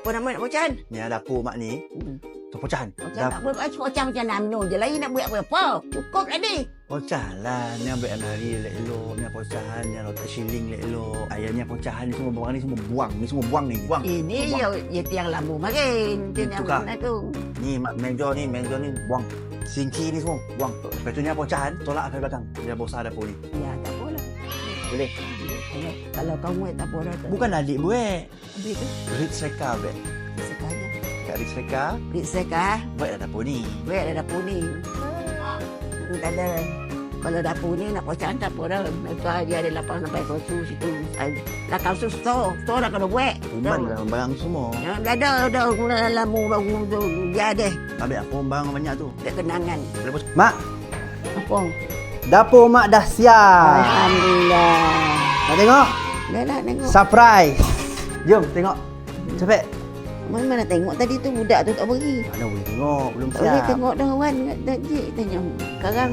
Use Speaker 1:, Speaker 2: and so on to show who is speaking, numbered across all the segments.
Speaker 1: Apa nama nak pocan?
Speaker 2: Ni dapur mak ni. Tu pocan.
Speaker 1: Pocan tak apa. Pocan macam nano je. Lain nak buat apa? Cukup tadi.
Speaker 2: Pocan lah. Ni ambil nari elok-elok. Ni pocan. Ni letak shilling elok-elok. Ayamnya pocan ni semua barang ni semua buang. Ni semua buang ni. Buang.
Speaker 1: Ini ya tiang lambu makin. Itu yang mana tu?
Speaker 2: Ni meja ni buang. Singki ni semua buang. Lepas tu ni pocan. Tolak ke belakang. Dia bosar dapur ni.
Speaker 1: Ya tak apalah.
Speaker 2: Boleh?
Speaker 1: Kalau kau muat tak apa dah.
Speaker 2: Bukan adik buat.
Speaker 1: Habis tu?
Speaker 2: Rit Seka buat.
Speaker 1: Sekanya.
Speaker 2: Kat Rit Seka.
Speaker 1: Rit Seka.
Speaker 2: Buat dah dapur ni.
Speaker 1: Buat dah dapur ni. Tak ada. Kalau dapur ni nak pocan tak apa dah. Mereka dia ada lapang sampai kosu situ. Lakau su store. Store dah kena buat.
Speaker 2: Umban lah barang semua.
Speaker 1: Ya, dah guna dalam baru tu. Dia ada.
Speaker 2: Ambil apa barang banyak tu.
Speaker 1: Tak kenangan.
Speaker 2: Lepas mak,
Speaker 1: Apa?
Speaker 2: dapur mak dah siap.
Speaker 1: Alhamdulillah.
Speaker 2: Nak tengok?
Speaker 1: Dah nak tengok.
Speaker 2: Surprise. Jom tengok. Cepet.
Speaker 1: Mana tengok tadi tu budak tu tak pergi.
Speaker 2: Mana boleh tengok, belum
Speaker 1: Tak boleh
Speaker 2: siap.
Speaker 1: tengok dah Wan. Cik tanya. Karang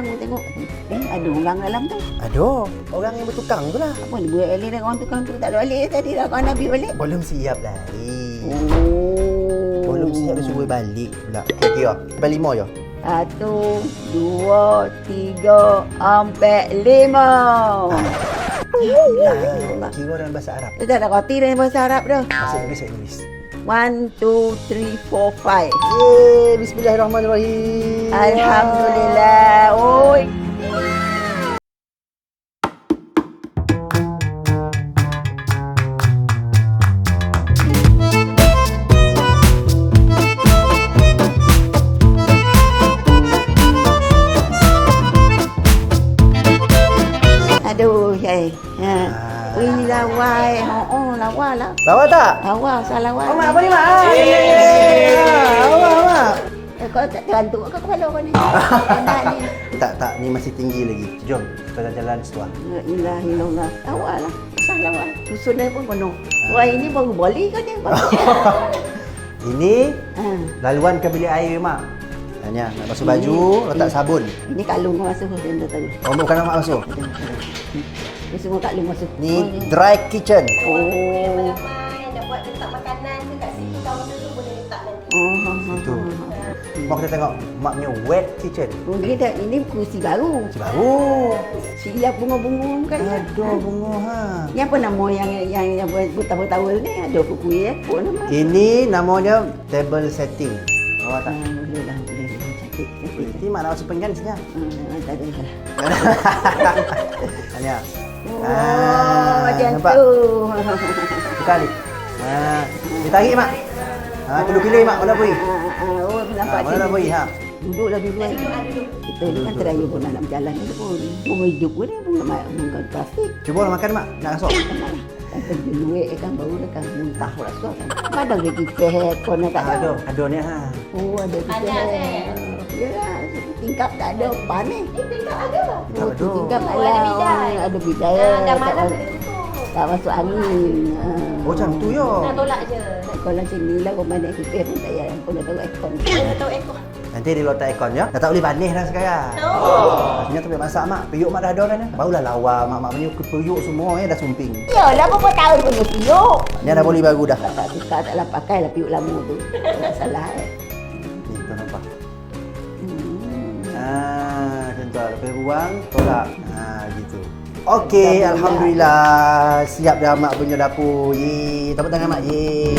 Speaker 1: mu tengok. Ada orang dalam tu.
Speaker 2: Aduh, orang yang bertukang tu lah.
Speaker 1: Apa dia buat balik dah orang tukang tu tak ada balik tadi dah kau nak ambil balik.
Speaker 2: Belum siap lagi.
Speaker 1: Oh.
Speaker 2: Belum siap dia suruh balik pula. Okay, kira. Sampai 5 je.
Speaker 1: 1, 2, 3, 4, 5.
Speaker 2: Kira dalam bahasa Arab.
Speaker 1: Dia tak ada roti dalam bahasa Arab dah.
Speaker 2: Bahasa Inggeris.
Speaker 1: 1, 2, 3, 4, 5.
Speaker 2: Yeay, bismillahirrahmanirrahim.
Speaker 1: Alhamdulillah. Oi. Aduh, hai. Ha. Wih, lawai. Lawa lah.
Speaker 2: Lawa tak?
Speaker 1: Lawa, salah lawa.
Speaker 2: Oh, mak apa ni, mak? Lawa, mak.
Speaker 1: Kau tak tergantung ke kepala kau ni? Anak ni.
Speaker 2: Tak, ni masih tinggi lagi. Jom, kita jalan setua.
Speaker 1: La ilaha illallah. Lawa lah. Salah lawa. Susun dia pun penuh. Wah, ini baru boli kan ni?
Speaker 2: Ini
Speaker 1: Ha.
Speaker 2: laluan ke bilik air, mak. Tanya, nak basuh baju, letak sabun.
Speaker 1: Ini kalung kau masuk dia dah tahu.
Speaker 2: Oh, bukan mak basuh.
Speaker 1: Ini semua kalung masuk.
Speaker 2: Ni dry kitchen.
Speaker 1: Oh.
Speaker 3: Yang dah buat letak makanan ke kat situ kaunter tu boleh letak nanti.
Speaker 1: Oh.
Speaker 2: Itu. Mak kita tengok mak punya wet kitchen.
Speaker 1: Oh, ini kursi baru.
Speaker 2: Baru.
Speaker 1: Siap bunga-bunga kan?
Speaker 2: Aduh, bunga ha.
Speaker 1: Ni apa nama yang bertawul-tawul ni? Ada kuih apa nama?
Speaker 2: Ini namanya table setting. Awak tak?
Speaker 1: Boleh lah, boleh. Cantik.
Speaker 2: Ini mak nak masuk pinggan sini.
Speaker 1: Tak ada salah.
Speaker 2: Tanya.
Speaker 1: Oh, macam
Speaker 2: nampak?
Speaker 1: tu.
Speaker 2: Buka ni. Ditarik mak. Tunggu pilih mak mana pergi.
Speaker 1: Oh, nampak
Speaker 2: Mana nak pergi ha.
Speaker 1: Duduklah dulu. Kita ni kan terakhir pun nak berjalan ni pun. Bunga hidup pun ni bunga plastik.
Speaker 2: Cuba lah makan mak. Nak rasuk.
Speaker 1: Kan duit kan baru dah kan muntah rasa kan. Ada lagi sehat kau nak tak ada.
Speaker 2: Ada ni ha.
Speaker 1: Oh, ada
Speaker 3: Ada,
Speaker 1: kita.
Speaker 3: ada.
Speaker 1: Yalah, tingkap tak ada pan ni.
Speaker 3: Tinggal ada.
Speaker 1: Oh,
Speaker 2: Ada.
Speaker 1: tingkap
Speaker 3: Oh, ada bidai.
Speaker 1: Ada bidai.
Speaker 3: Dah malam
Speaker 1: tak,
Speaker 3: boleh tutup.
Speaker 1: tak masuk angin.
Speaker 2: Oh, macam tu yo.
Speaker 3: Nak tolak je.
Speaker 1: Kalau sini lah kau mana kipis pun tak payah. Kau dah tahu aircon.
Speaker 3: Dah tahu ekor.
Speaker 2: Nanti dia letak aircon ya. Dah tak boleh banih dah sekarang. Artinya tak boleh masak mak. Periuk mak dah ada dah ni. Barulah lawa mak punya periuk semua dah sumping.
Speaker 1: Ya, dah berapa tahun punya piuk.
Speaker 2: Ni dah boleh baru dah.
Speaker 1: Tak suka taklah pakai lah piuk lama tu. Tak salah
Speaker 2: Ni tuan nampak. Macam tu. Lepas buang, tolak. Gitu. Okey, alhamdulillah. Siap dah mak punya dapur. Ye, tepuk tangan mak. Ye.